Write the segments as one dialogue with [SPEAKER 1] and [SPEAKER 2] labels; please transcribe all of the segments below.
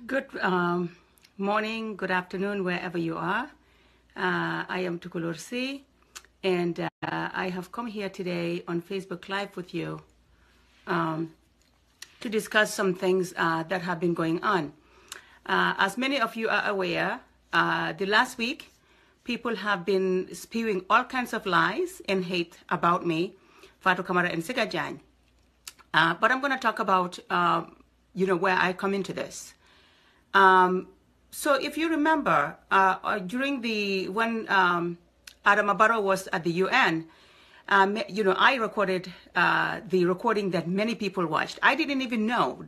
[SPEAKER 1] Good morning, good afternoon, wherever you are. I am Tukulorr Sey, and I have come here today on Facebook Live with you to discuss some things that have been going on. As many of you are aware, the last week, people have been spewing all kinds of lies and hate about me, Fatu Camara Sigga Jagne. But I'm going to talk about, where I come into this. So if you remember, during when Adama Barrow was at the UN, I recorded the recording that many people watched. I didn't even know.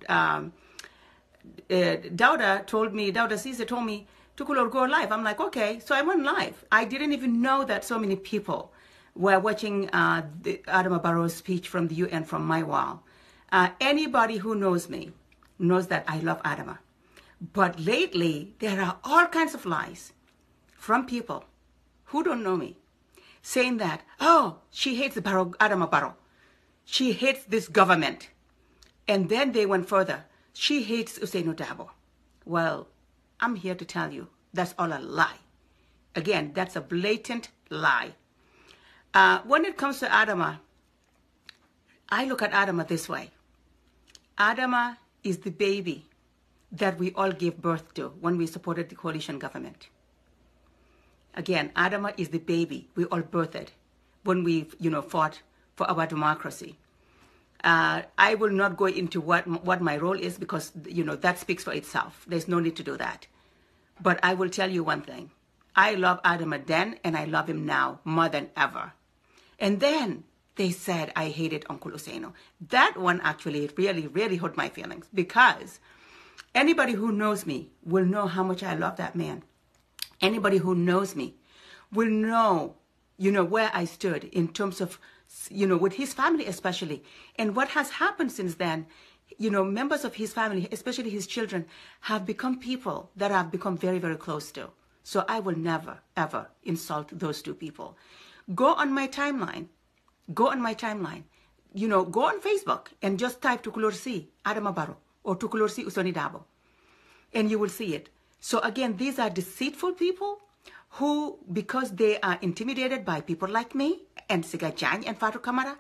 [SPEAKER 1] Dawda Caesar told me, Tukulorr, go live. I'm like, okay. So I went live. I didn't even know that so many people were watching the Adama Barrow's speech from the UN from my wall. Anybody who knows me knows that I love Adama. But lately, there are all kinds of lies from people who don't know me, saying that, oh, she hates Adama Barrow. She hates this government. And then they went further. She hates Ousainou Darboe. Well, I'm here to tell you, that's all a lie. Again, that's a blatant lie. When it comes to Adama, I look at Adama this way. Adama is the baby that we all gave birth to when we supported the coalition government. Again, Adama is the baby we all birthed when we, fought for our democracy. I will not go into what my role is because, that speaks for itself. There's no need to do that. But I will tell you one thing. I love Adama then and I love him now more than ever. And then they said I hated Uncle Ousainou. That one actually really, really hurt my feelings because anybody who knows me will know how much I love that man. Anybody who knows me will know, where I stood in terms of, with his family especially. And what has happened since then, members of his family, especially his children, have become people that I've become very, very close to. So I will never, ever insult those two people. Go on my timeline. Go on Facebook and just type Tukulorr Sey, Adama Barrow, or Tukulorr Sey Ousainou Darboe, and you will see it. So again, these are deceitful people who, because they are intimidated by people like me and Sigga Jagne and Fatu Camara,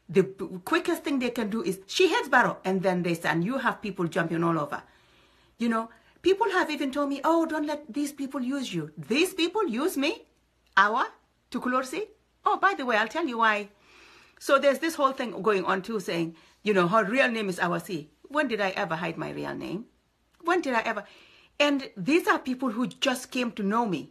[SPEAKER 1] the quickest thing they can do is, she hates Barrow, and then they say, and you have people jumping all over. People have even told me, oh, don't let these people use you. These people use me? Our Tukulorr Sey? Oh, by the way, I'll tell you why. So there's this whole thing going on too, saying, her real name is Awasi. When did I ever hide my real name? When did I ever? And these are people who just came to know me.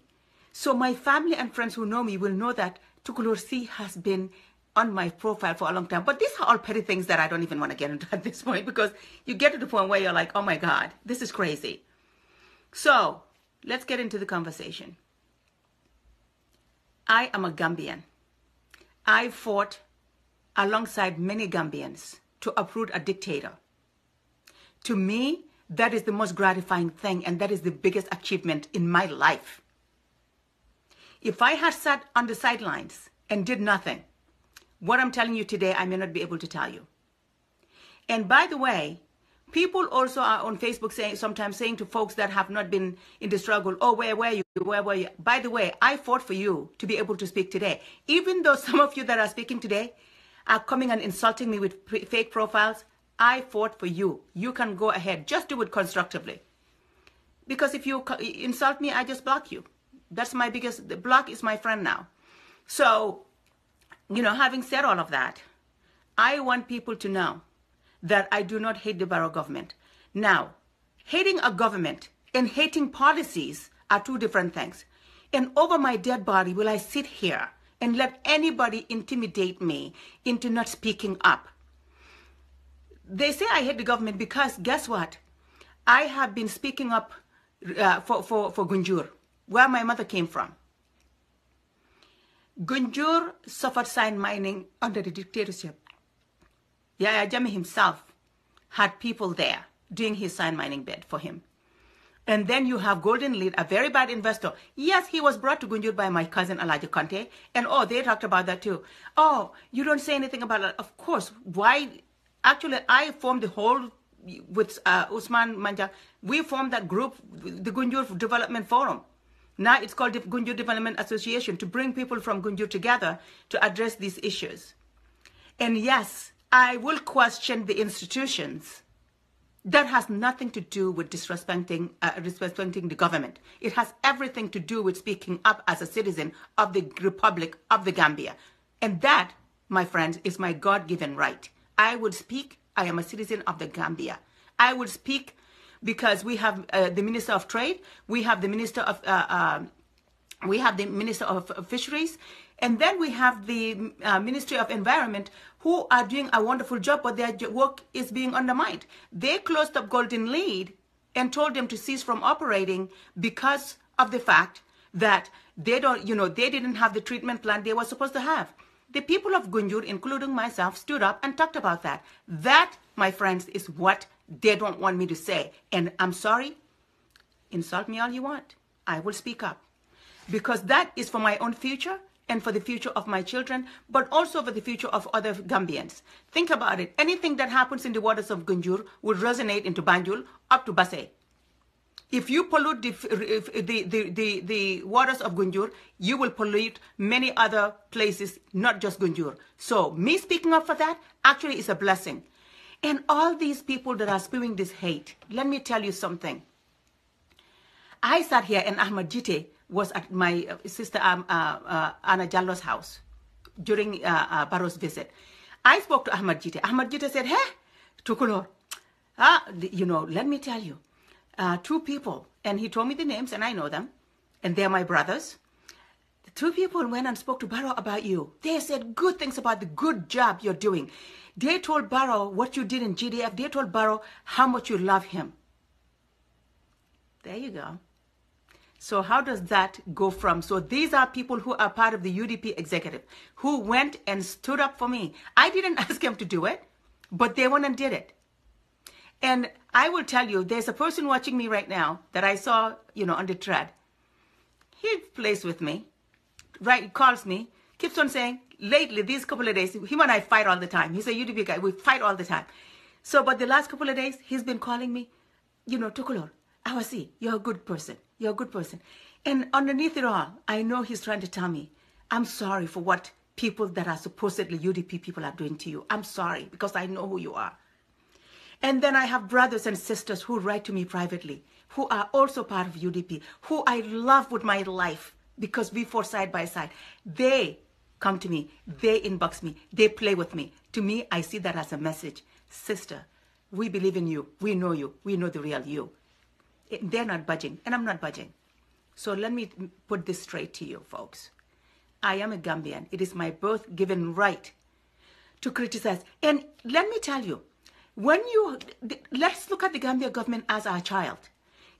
[SPEAKER 1] So my family and friends who know me will know that Tukulorr Sey has been on my profile for a long time. But these are all petty things that I don't even want to get into at this point, because you get to the point where you're like, oh my God, this is crazy. So let's get into the conversation. I am a Gambian. I fought alongside many Gambians to uproot a dictator. To me, that is the most gratifying thing, and that is the biggest achievement in my life. If I had sat on the sidelines and did nothing, what I'm telling you today, I may not be able to tell you. And by the way, people also are on Facebook sometimes saying to folks that have not been in the struggle, oh, where were you? Where were you? By the way, I fought for you to be able to speak today. Even though some of you that are speaking today are coming and insulting me with fake profiles, I fought for you. You can go ahead. Just do it constructively. Because if you insult me, I just block you. That's my biggest, the block is my friend now. So, having said all of that, I want people to know that I do not hate the Barrow government. Now, hating a government and hating policies are two different things. And over my dead body will I sit here and let anybody intimidate me into not speaking up. They say I hate the government because, guess what? I have been speaking up for Gunjur, where my mother came from. Gunjur suffered sand mining under the dictatorship. Yahya Jammeh himself had people there doing his sand mining bid for him. And then you have Golden Lead, a very bad investor. Yes, he was brought to Gunjur by my cousin Elijah Conte. And oh, they talked about that too. Oh, you don't say anything about it. Of course. Why? Actually, I formed the whole with Usman Manjak, we formed that group, the Gunjur Development Forum. Now it's called the Gunjur Development Association, to bring people from Gunjur together to address these issues. And yes, I will question the institutions. That has nothing to do with disrespecting the government. It has everything to do with speaking up as a citizen of the Republic of the Gambia. And that, my friends, is my God-given right. I would speak. I am a citizen of the Gambia. I would speak because we have the Minister of Trade, we have the Minister of Fisheries, and then we have the Ministry of Environment, who are doing a wonderful job, but their work is being undermined. They closed up Golden Lead and told them to cease from operating because of the fact that they didn't have the treatment plan they were supposed to have. The people of Gunjur, including myself, stood up and talked about that. That, my friends, is what they don't want me to say. And I'm sorry, insult me all you want. I will speak up. Because that is for my own future and for the future of my children, but also for the future of other Gambians. Think about it. Anything that happens in the waters of Gunjur will resonate into Banjul up to Basse. If you pollute the waters of Gunjur, you will pollute many other places, not just Gunjur. So me speaking up for that actually is a blessing. And all these people that are spewing this hate, let me tell you something. I sat here and Ahmad Jite was at my sister Anna Jallo's house during Barrow's visit. I spoke to Ahmad Jite. Ahmad Jite said, hey, Tukulorr, let me tell you, 2 people, and he told me the names, and I know them, and they're my brothers. The 2 people went and spoke to Barrow about you. They said good things about the good job you're doing. They told Barrow what you did in GDF. They told Barrow how much you love him. There you go. So how does that go from? So these are people who are part of the UDP executive who went and stood up for me. I didn't ask them to do it, but they went and did it. And I will tell you, there's a person watching me right now that I saw, on the thread. He plays with me, right? He calls me, keeps on saying, lately, these couple of days, him and I fight all the time. He's a UDP guy. We fight all the time. So, but the last couple of days, he's been calling me, Tukulorr, Awasi, you're a good person. You're a good person. And underneath it all, I know he's trying to tell me, I'm sorry for what people that are supposedly UDP people are doing to you. I'm sorry, because I know who you are. And then I have brothers and sisters who write to me privately, who are also part of UDP, who I love with my life because we fought side by side. They come to me, they inbox me, they play with me. To me, I see that as a message. Sister, we believe in you, we know the real you. They're not budging, and I'm not budging. So let me put this straight to you, folks. I am a Gambian. It is my birth-given right to criticize. And let me tell you, let's look at the Gambia government as our child.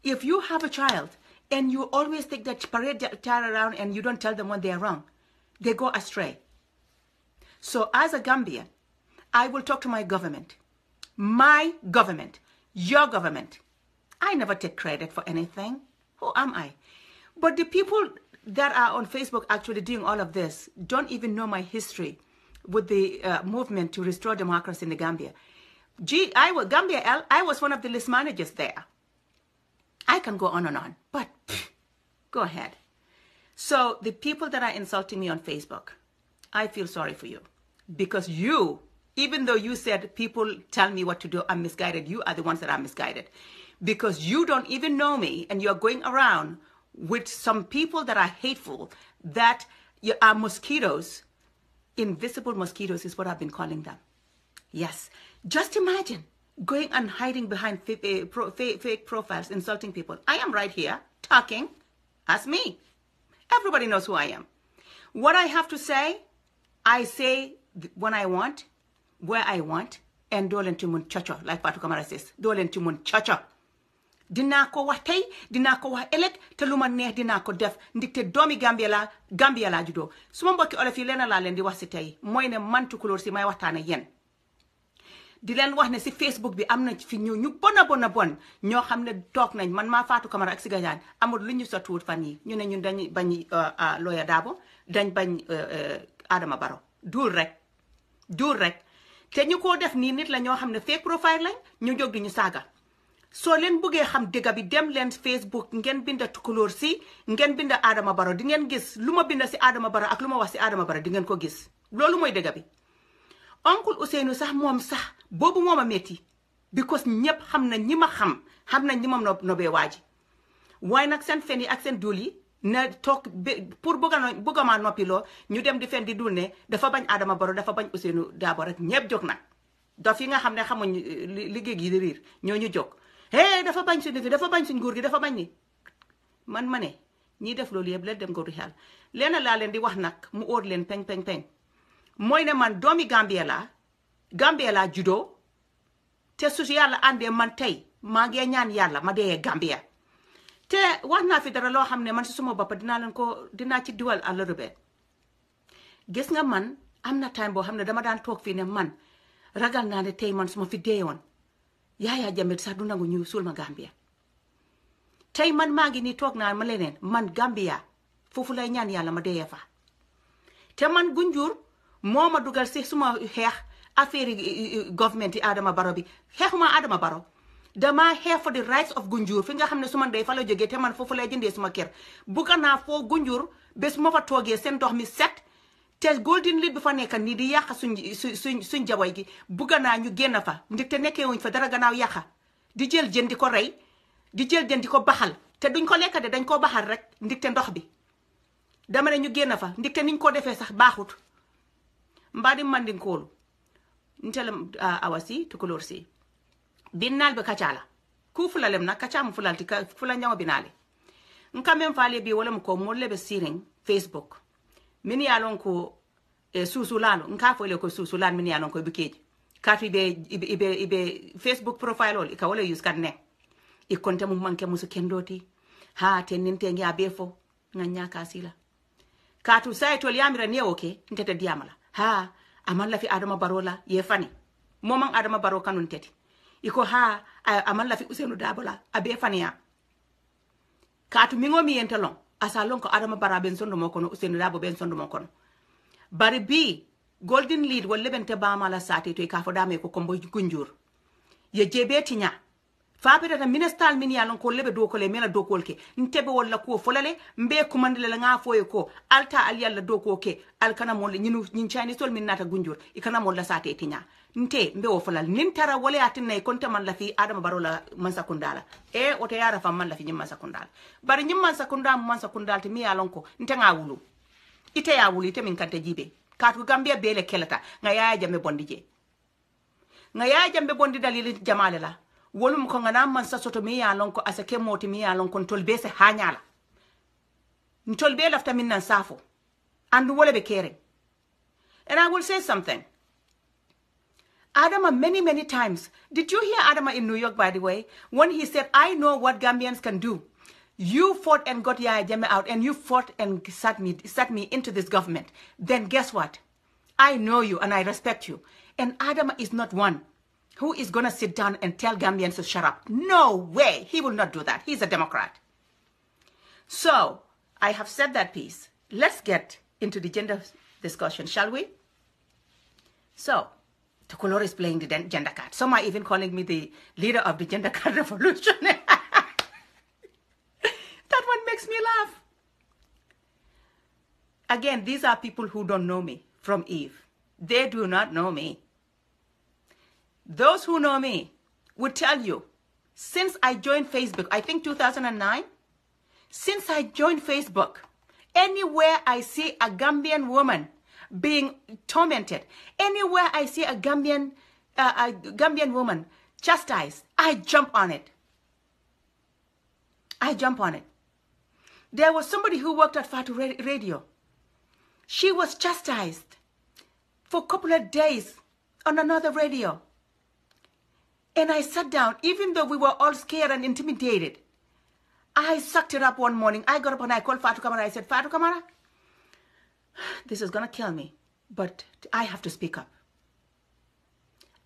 [SPEAKER 1] If you have a child and you always take that parade child around and you don't tell them when they're wrong, they go astray. So as a Gambian, I will talk to my government, your government. I never take credit for anything. Who am I? But the people that are on Facebook actually doing all of this don't even know my history with the movement to restore democracy in the Gambia. I was one of the list managers there. I can go on and on, but go ahead. So the people that are insulting me on Facebook, I feel sorry for you. Because you, even though you said people tell me what to do, I'm misguided, you are the ones that are misguided. Because you don't even know me and you're going around with some people that are hateful, that are mosquitoes. Invisible mosquitoes is what I've been calling them. Yes. Just imagine going and hiding behind fake profiles, insulting people. I am right here talking as me. Everybody knows who I am. What I have to say, I say when I want, where I want, and dolen tumun chacho, like Fatu Camara says, dolen tumun chacho. Dina ko wax tay, dina ko wax elek, te luma neex dina ko def ndikte doomi Gambia la judo. Suma mbokki olof yi leena la leen di wax ci tay, moy ne man Tukulorr Sey may waxtaane yeen. Di leen wax ne ci Facebook bi am na fi ñu bon ñoo xam ne toog nañ man maa Fatu Camara Sigga Jagne amul lu ñu sottuwut fan yi ñu ne ñun dañ bañ Lawyer Darboe dañ bañ Adama Barrow duul rek te ñu ko def nii nit la ñoo xam ne fake profile lañ ñu jóg di ñu saaga soo leen bëggee xam dëgg bi dem leen Facebook ngeen binda Tukulorr Sey ngeen binda Adama Barrow di ngeen gis lu ma binda si Adama Barrow ak lu ma wax si Adama Barrow di ngeen ko gis loolu mooy dëgg bi oncle Ousseynou sax moom sax boobu moom a metti because ñëpp xam na ñi ma xam nañ ñi moom nobee waaji waaye nag seen fen yi ak seen dul yi na toog pour bëgg maa noppiloo ñu dem di fen di dul ne dafa bañ Adama Barrow dafa bañ Ousseynou Dabo rek ñëpp jóg nag dof yi nga xam ne xamuñ liggéey gi di riir ñooñu jóg dafa bañ suñu fi dafa bañ suñ nguur gi dafa bañ ni man ma ne ñiy def loolu yëpp leen dem ko du xel leena laa leen di wax nag mu óor leen peng peng peng mooy ne man doomi Gambia laa juddoo te su yàlla àndee man tey maa ngi ñaan yàlla ma dee Gambia te wax naa fi dara loo xam ne man si suma bopp dinaa ci diwal à l'heure gis nga man am na time boo xam ne dama daan toog fii ne man ragal naa ne tey man suma fi deewoon Yaya Jammeh sax du nangu ñu suul ma Gambia tey man maa ngi nii toog naa ma leneen man Gambia foofu lay ñaan yàlla ma dee fa te man Gunjur moo ma dugal si suma xeex affaire government yi Adama Barrow bi xeexuma Adama Barrow dama xeex for the rights of Gunjur fi nga xam ne suma ndey fa la jógee te man foofu lay jëndee suma kër bugga naa foo Gunjur bés ma fa toogee seen ndox mi set te golden lead bi fa nekk nii di yàqa suñ jaboy gi bugga naa ñu génn fa ndik te nekkee wuñ fa dara gannaaw yàqa di jël jën di ko rey di jël jën di ko baxal te duñ ko lekka de dañ ko baxal rek ndik te ndox bi dama ne ñu génn fa ndik te niñ ko defee sax baaxut mbaadi mandinkoolu ntele awasi Tukulorr Sey binnal be kacala ku fulalem na kacamu fulalti fula nyawo binale nka men fale bi wala ko molle be siring Facebook min yalon ko susulalo nka fole ko susulan min yalon ko bikeji katu ibe Facebook profile ol ka wala use kadne e konte mu manke musu kendoti ha teninte ngi abefo nganya kasila katu sai tol yamira ne oke ntete diamala ha amalla fi Adama Barrow la ye fani momang Adama Barrow kanun teti iko ha amalla fi Ousseynou Dabo la abe faniya katu mingo mi yentelon asalon ko Adama Barrow ben sondo mo kono Ousseynou Dabo ben sondo mo kono bari bi golden lead wala bente ba mala sati to ka fo dame ko kombo Gunjur ye jebe tinya fa peta ministal min yalon ko lebe do ko le mela do ko ke ntebe wala ko folale mbe ko mandele la nga foye ko alta al yalla do ko ke al kana mo nyinu nyin chani sol min nata Gunjur ikana mo la sate tinya nte mbe wo folal nin tara wala atinay konte man la fi Adama Barrow la man sakundala o te yara fam man la fi nyimman sakundala bari nyimman sakundala man sakundala te mi yalon ko nte nga wulu ite ya wulu ite min kante jibe katu Gambia bele kelata nga Yaya Jammeh bondi je nga Yaya Jammeh bondi dalili jamale la wolum ko ngana man sa soto mi yalon ko asake moti mi yalon ko tolbe se hanyala ntolbe lafta min nan safo andu wala be kere. And I will say something. Adama, many times. Did you hear Adama in New York, by the way, when he said, I know what Gambians can do. You fought and got Yaya Jammeh out, and you fought and sat me into this government. Then guess what? I know you and I respect you. And Adama is not one who is going to sit down and tell Gambians to shut up. No way. He will not do that. He's a Democrat. So, I have said that piece. Let's get into the gender discussion, shall we? So, Tukulorr is playing the gender card. Some are even calling me the leader of the gender card revolution. That one makes me laugh. Again, these are people who don't know me from Eve. They do not know me. Those who know me would tell you, since I joined Facebook, I think 2009, since I joined Facebook, anywhere I see a Gambian woman being tormented, anywhere I see a Gambian woman chastised, I jump on it. I jump on it. There was somebody who worked at Fatu Radio. She was chastised for a couple of days on another radio. And I sat down, even though we were all scared and intimidated. I sucked it up one morning. I got up and I called Fatu Camara. I said, Fatu Camara, this is going to kill me, but I have to speak up.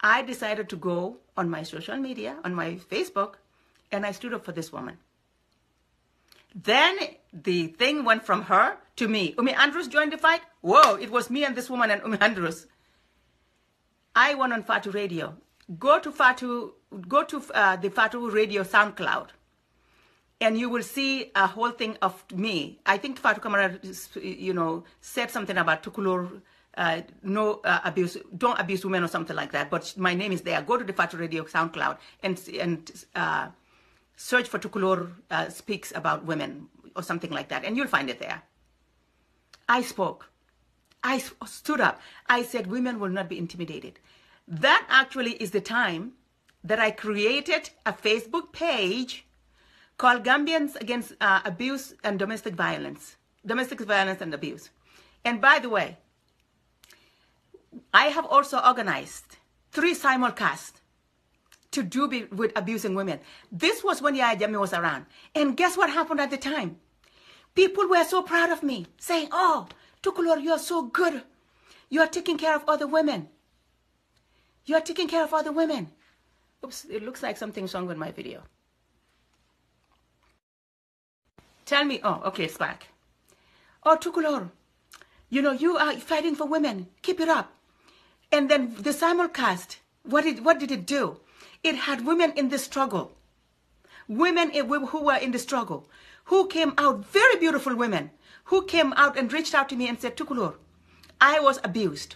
[SPEAKER 1] I decided to go on my social media, on my Facebook, and I stood up for this woman. Then the thing went from her to me. Umi Andrews joined the fight. Whoa, it was me and this woman and Umi Andrews. I went on Fatu Radio. Go to the Fatu Radio SoundCloud, and you will see a whole thing of me. I think Fatu Camara, said something about Tukulorr, no abuse, don't abuse women or something like that. But my name is there. Go to the Fatu Radio SoundCloud and search for Tukulorr speaks about women or something like that, and you'll find it there. I spoke. I stood up. I said women will not be intimidated. That actually is the time that I created a Facebook page called Gambians Against Abuse and Domestic Violence and Abuse. And by the way, I have also organized 3 simulcasts to do with abusing women. This was when Yaya Jammeh was around. And guess what happened at the time? People were so proud of me, saying, oh, Tukulorr, you are so good. You are taking care of other women. You are taking care of other women. Oops, it looks like something's wrong with my video. Tell me, oh, okay, it's back. Oh, Tukulorr, you are fighting for women. Keep it up. And then the simulcast, what did it do? It had women in the struggle. Women who were in the struggle, who came out, very beautiful women, who came out and reached out to me and said, Tukulorr, I was abused.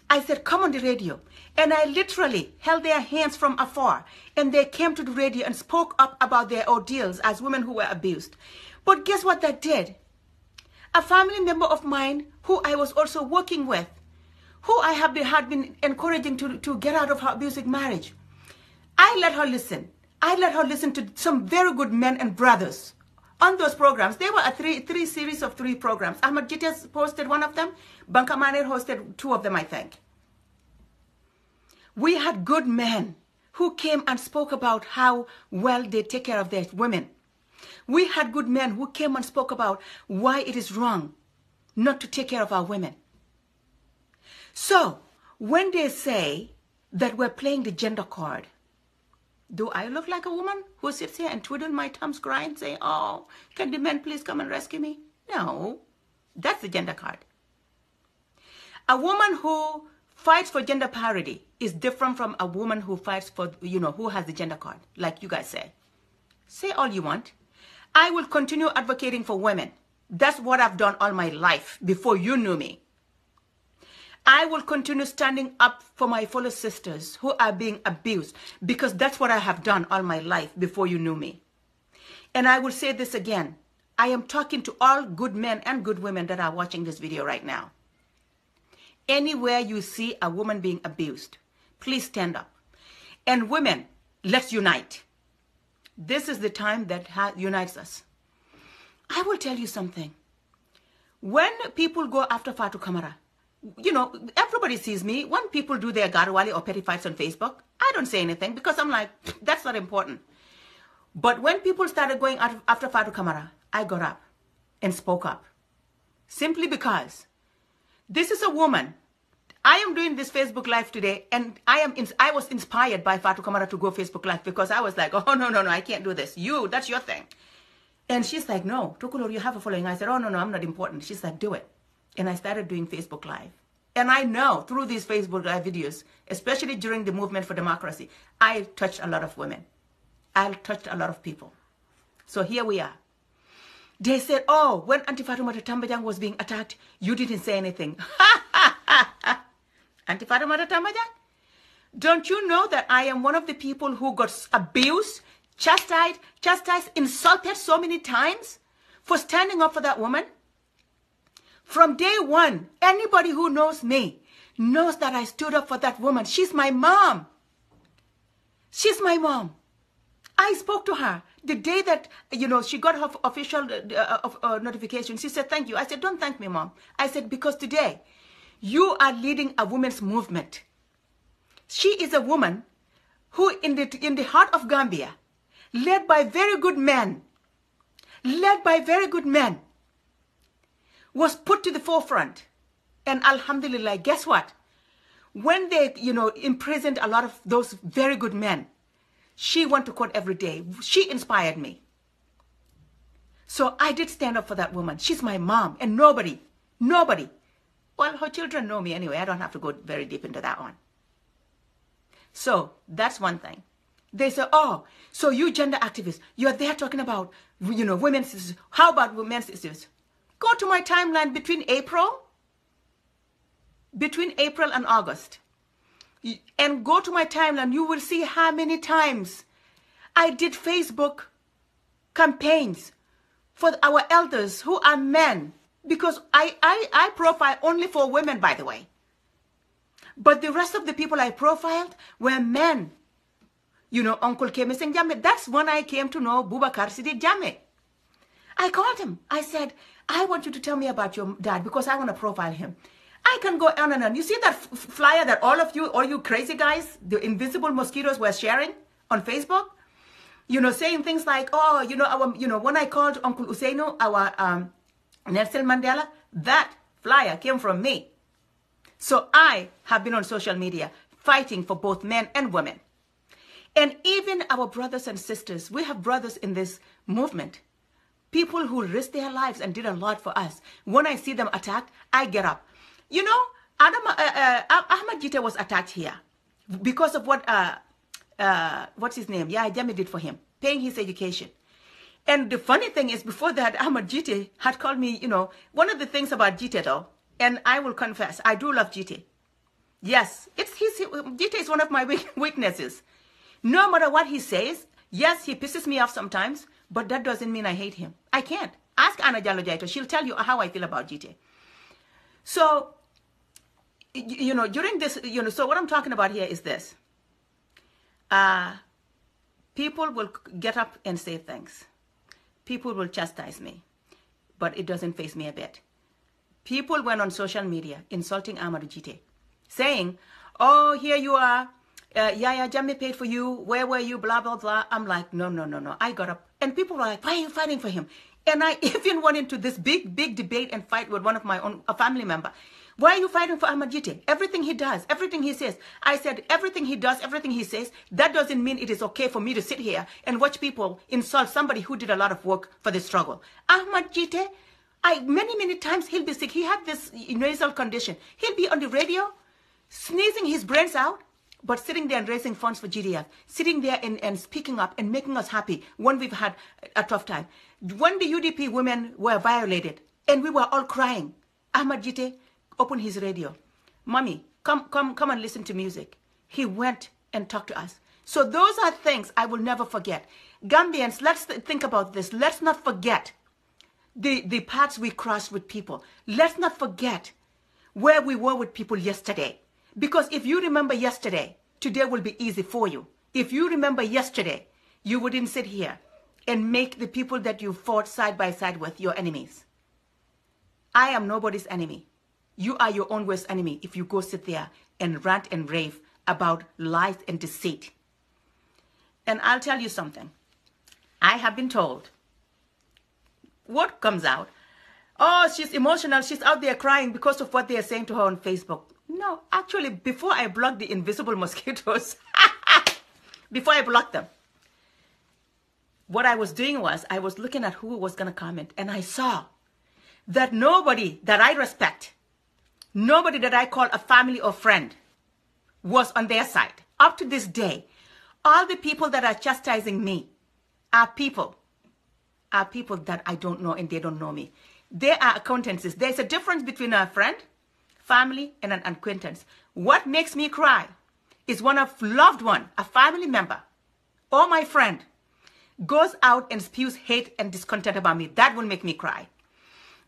[SPEAKER 1] I said, come on the radio. And I literally held their hands from afar. And they came to the radio and spoke up about their ordeals as women who were abused. But guess what that did? A family member of mine who I was also working with, who I had been encouraging to get out of her abusive marriage, I let her listen. I let her listen to some very good men and brothers on those programs. There were a three series of 3 programs. Ahmad Jites hosted one of them. Banka Mane hosted 2 of them, I think. We had good men who came and spoke about how well they take care of their women. We had good men who came and spoke about why it is wrong not to take care of our women. So when they say that we're playing the gender card, do I look like a woman who sits here and twiddle my thumbs crying, saying, oh, can the men please come and rescue me? No, that's the gender card. A woman who fights for gender parity is different from a woman who fights for, who has the gender card, like you guys say. Say all you want. I will continue advocating for women. That's what I've done all my life before you knew me. I will continue standing up for my fellow sisters who are being abused because that's what I have done all my life before you knew me. And I will say this again. I am talking to all good men and good women that are watching this video right now. Anywhere you see a woman being abused, please stand up. And women, let's unite. This is the time that unites us. I will tell you something. When people go after Fatu Camara, everybody sees me. When people do their garwali or petty fights on Facebook, I don't say anything because I'm like, that's not important. But when people started going after Fatu Camara, I got up and spoke up. Simply because this is a woman. I am doing this Facebook Live today, and I was inspired by Fatu Camara to go Facebook Live because I was like, oh, no, I can't do this. That's your thing. And she's like, no, Tukulorr, you have a following. I said, oh, no, I'm not important. She's like, do it. And I started doing Facebook Live. And I know through these Facebook Live videos, especially during the movement for democracy, I touched a lot of women. I touched a lot of people. So here we are. They said, oh, when Auntie Fatoumata Tambajang was being attacked, you didn't say anything. Auntie Fatoumata Tambajang, don't you know that I am one of the people who got abused, chastised, insulted so many times for standing up for that woman? From day one, anybody who knows me knows that I stood up for that woman. She's my mom. She's my mom. I spoke to her the day that, she got her official notification. She said, thank you. I said, don't thank me, Mom. I said, because today you are leading a women's movement. She is a woman who in the heart of Gambia, led by very good men, was put to the forefront. And alhamdulillah, guess what? When they, imprisoned a lot of those very good men, she went to court every day. She inspired me. So I did stand up for that woman. She's my mom, and nobody, well, her children know me anyway. I don't have to go very deep into that one. So that's one thing. They say, oh, so you gender activists, you're there talking about, women's issues. How about women's issues? Go to my timeline between April and August. And go to my timeline. You will see how many times I did Facebook campaigns for our elders who are men. Because I profile only for women, by the way. But the rest of the people I profiled were men. Uncle Camara Sigga Jagne. That's when I came to know Tukulorr Sey Jagne. I called him. I said, I want you to tell me about your dad because I want to profile him. I can go on and on. You see that flyer that all you crazy guys, the invisible mosquitoes were sharing on Facebook? Saying things like, oh, when I called Uncle Usaino, our Nelson Mandela, that flyer came from me. So I have been on social media fighting for both men and women. And even our brothers and sisters, we have brothers in this movement. People who risked their lives and did a lot for us. When I see them attacked, I get up. Ahmad Jite was attacked here because of what's his name? Yaya Jammeh did for him, paying his education. And the funny thing is, before that, Ahmad Jite had called me, one of the things about Jite though, and I will confess, I do love Jite. Yes, Jite is one of my weaknesses. No matter what he says, yes, he pisses me off sometimes, but that doesn't mean I hate him. I can't. Ask Anna Jallo Jaito. She'll tell you how I feel about Jite. So, during this, so what I'm talking about here is this. People will get up and say things. People will chastise me, but it doesn't faze me a bit. People went on social media insulting Amadou Jite, saying, oh, here you are, Yaya Jammeh paid for you, where were you, blah, blah, blah. I'm like, no. I got up. And people were like, why are you fighting for him? And I even went into this big debate and fight with one of my own, a family member. Why are you fighting for Ahmad Jite? Everything he does, everything he says. I said, everything he does, everything he says, that doesn't mean it is okay for me to sit here and watch people insult somebody who did a lot of work for the struggle. Ahmad Jite, many times he'll be sick. He had this nasal condition. He'll be on the radio, sneezing his brains out, but sitting there and raising funds for GDF, sitting there and speaking up and making us happy when we've had a tough time. When the UDP women were violated and we were all crying, Ahmad Jite opened his radio. Mommy, come and listen to music. He went and talked to us. So those are things I will never forget. Gambians, let's think about this. Let's not forget the paths we crossed with people. Let's not forget where we were with people yesterday. Because if you remember yesterday, today will be easy for you. If you remember yesterday, you wouldn't sit here and make the people that you fought side by side with your enemies. I am nobody's enemy. You are your own worst enemy if you go sit there and rant and rave about lies and deceit. And I'll tell you something. I have been told, what comes out? Oh, she's emotional. She's out there crying because of what they are saying to her on Facebook. No, actually, before I blocked the invisible mosquitoes, before I blocked them, what I was doing was I was looking at who was going to comment, and I saw that nobody that I respect, nobody that I call a family or friend was on their side. Up to this day, all the people that are chastising me are people that I don't know and they don't know me. They are acquaintances. There's a difference between a friend, family, and an acquaintance. What makes me cry is when a loved one, a family member, or my friend goes out and spews hate and discontent about me. That will make me cry.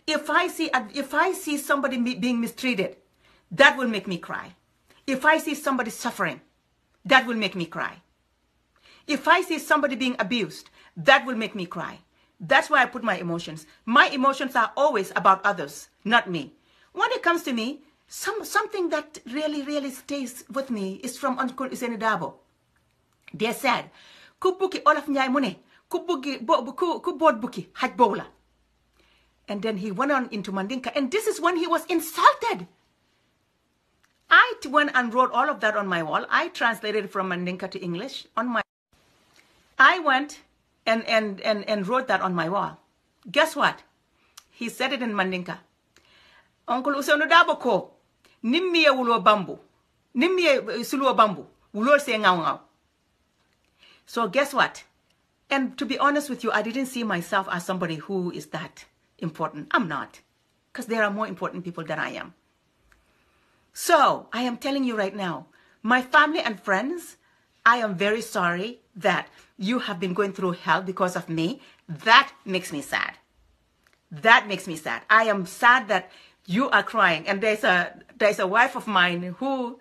[SPEAKER 1] If I see somebody being mistreated, that will make me cry. If I see somebody suffering, that will make me cry. If I see somebody being abused, that will make me cry. That's why I put my emotions. My emotions are always about others, not me. When it comes to me, something that really stays with me is from Uncle Usaino Dabo. They said, "Ku buki Olaf Njai mune, ku bod buki haj bowla." And then he went on into Mandinka, and this is when he was insulted. I went and wrote all of that on my wall. I translated from Mandinka to English on my. I went and wrote that on my wall. Guess what? He said it in Mandinka. Uncle Usaino Dabo ko nimmiye wulo bambu, nimmiye suluo bambu, Tukulorr Sey ngaw ngaw. So guess what? And to be honest with you, I didn't see myself as somebody who is that important. I'm not. Because there are more important people than I am. So I am telling you right now, my family and friends, I am very sorry that you have been going through hell because of me. That makes me sad. That makes me sad. I am sad that you are crying. And there's a wife of mine who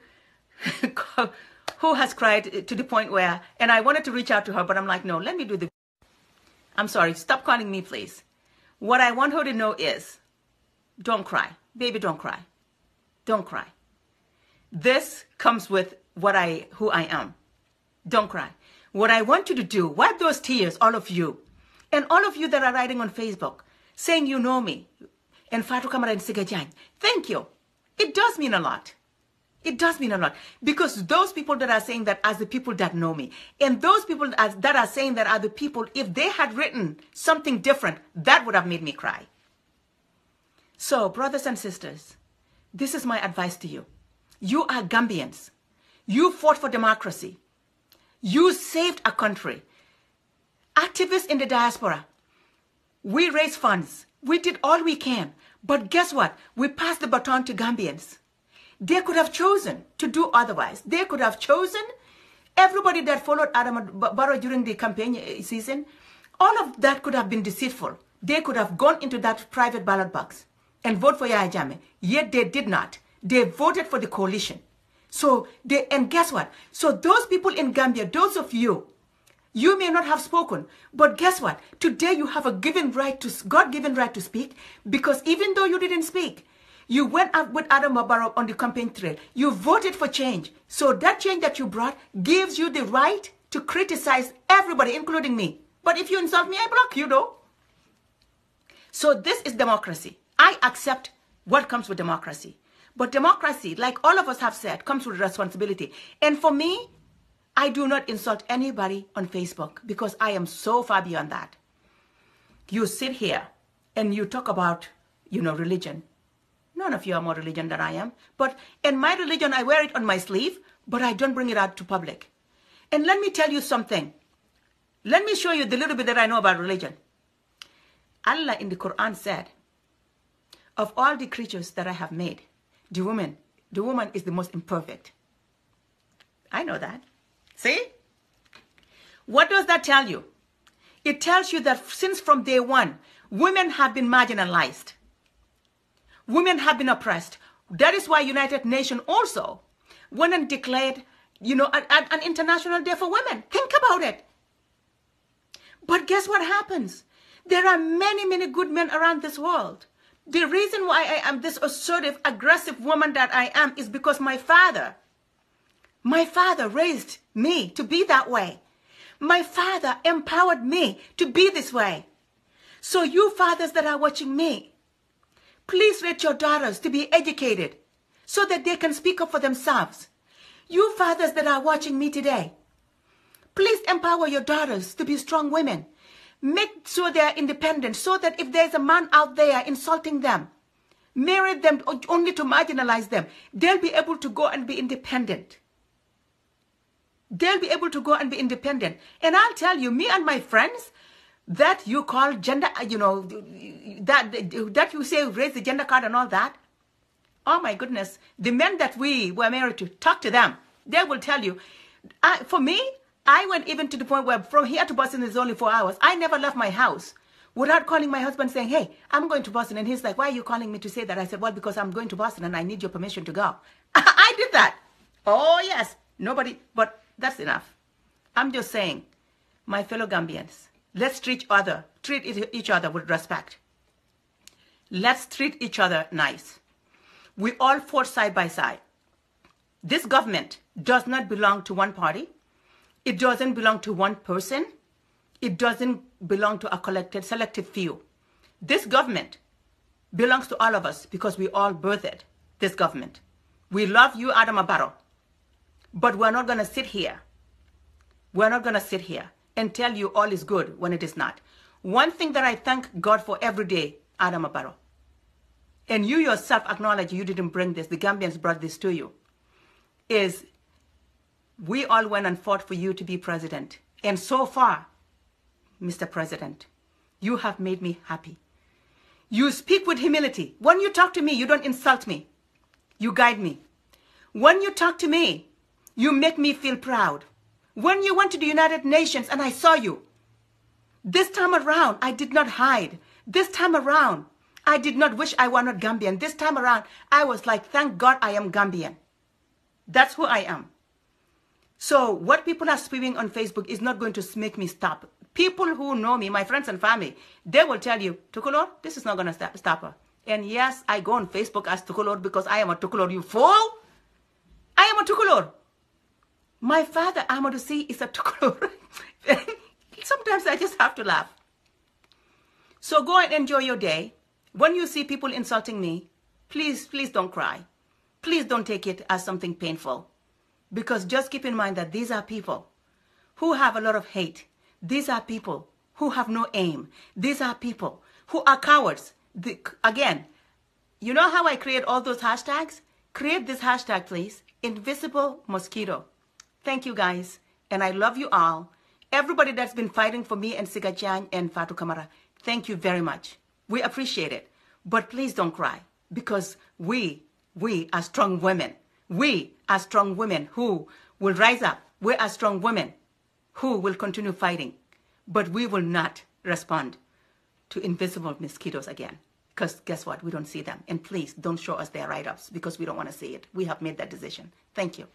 [SPEAKER 1] has cried to the point where, and I wanted to reach out to her, but I'm like, no, let me do the, I'm sorry, stop calling me, please. What I want her to know is, don't cry. Baby, don't cry. Don't cry. This comes with who I am. Don't cry. What I want you to do, wipe those tears, all of you, and all of you that are writing on Facebook, saying you know me, and Fatu Camara Sigga Jagne. Thank you. It does mean a lot. It does mean a lot. Because those people that are saying that are the people that know me, and those people that are saying that are the people, if they had written something different, that would have made me cry. So, brothers and sisters, this is my advice to you. You are Gambians. You fought for democracy. You saved a country. Activists in the diaspora, we raised funds. We did all we can. But guess what? We passed the baton to Gambians. They could have chosen to do otherwise. They could have chosen, everybody that followed Adama Barrow during the campaign season, all of that could have been deceitful. They could have gone into that private ballot box and vote for Yahya Jammeh. Yet they did not. They voted for the coalition. So and guess what? So those people in Gambia, those of you, you may not have spoken, but guess what? Today you have a God-given right to speak, because even though you didn't speak, you went out with Adama Barrow on the campaign trail. You voted for change. So that change that you brought gives you the right to criticize everybody, including me. But if you insult me, I block you, though. So this is democracy. I accept what comes with democracy. But democracy, like all of us have said, comes with responsibility. And for me, I do not insult anybody on Facebook because I am so far beyond that. You sit here and you talk about, religion. None of you are more religion than I am. But in my religion, I wear it on my sleeve, but I don't bring it out to public. And let me tell you something. Let me show you the little bit that I know about religion. Allah in the Quran said, of all the creatures that I have made, the woman is the most imperfect. I know that. See? What does that tell you? It tells you that since from day one, women have been marginalized. Women have been oppressed. That is why United Nations also went and declared, an international day for women. Think about it. But guess what happens? There are many, many good men around this world. The reason why I am this assertive, aggressive woman that I am is because my father raised me to be that way. My father empowered me to be this way. So you fathers that are watching me, please raise your daughters to be educated so that they can speak up for themselves. You fathers that are watching me today, please empower your daughters to be strong women. Make sure they are independent so that if there's a man out there insulting them, marry them only to marginalize them, they'll be able to go and be independent. They'll be able to go and be independent. And I'll tell you, me and my friends that you call gender, that you say raise the gender card and all that. Oh my goodness. The men that we were married to, talk to them. They will tell you. For me, I went even to the point where from here to Boston is only 4 hours. I never left my house without calling my husband saying, hey, I'm going to Boston. And he's like, why are you calling me to say that? I said, well, because I'm going to Boston and I need your permission to go. I did that. Oh, yes. Nobody, but that's enough. I'm just saying, my fellow Gambians, let's treat each other with respect. Let's treat each other nice. We all fought side by side. This government does not belong to one party. It doesn't belong to one person. It doesn't belong to a selective few. This government belongs to all of us because we all birthed this government. We love you, Adama Barrow. But we're not going to sit here. We're not going to sit here and tell you all is good when it is not. One thing that I thank God for every day, Adama Barrow, and you yourself acknowledge you didn't bring this, the Gambians brought this to you, is We all went and fought for you to be president. And so far, Mr. President, you have made me happy. You speak with humility. When you talk to me, you don't insult me. You guide me. When you talk to me, you make me feel proud. When you went to the United Nations and I saw you, this time around, I did not hide. This time around, I did not wish I were not Gambian. This time around, I was like, thank God I am Gambian. That's who I am. So what people are spewing on Facebook is not going to make me stop. People who know me, my friends and family, they will tell you, Tukulorr, this is not going to stop her. And yes, I go on Facebook as Tukulorr because I am a Tukulorr, you fool. I am a Tukulorr. My father, Amadou Sey, is a Tukulorr. Sometimes I just have to laugh. So go and enjoy your day. When you see people insulting me, please, please don't cry. Please don't take it as something painful. Because just keep in mind that these are people who have a lot of hate. These are people who have no aim. These are people who are cowards. Again, you know how I create all those hashtags? Create this hashtag, please. Invisible mosquito. Thank you, guys. And I love you all. Everybody that's been fighting for me and Sigga Jagne and Fatu Camara, thank you very much. We appreciate it. But please don't cry. Because we are strong women. We are strong women who will rise up. We are strong women who will continue fighting. But we will not respond to invisible mosquitoes again. Because guess what? We don't see them. And please don't show us their write-ups because we don't want to see it. We have made that decision. Thank you.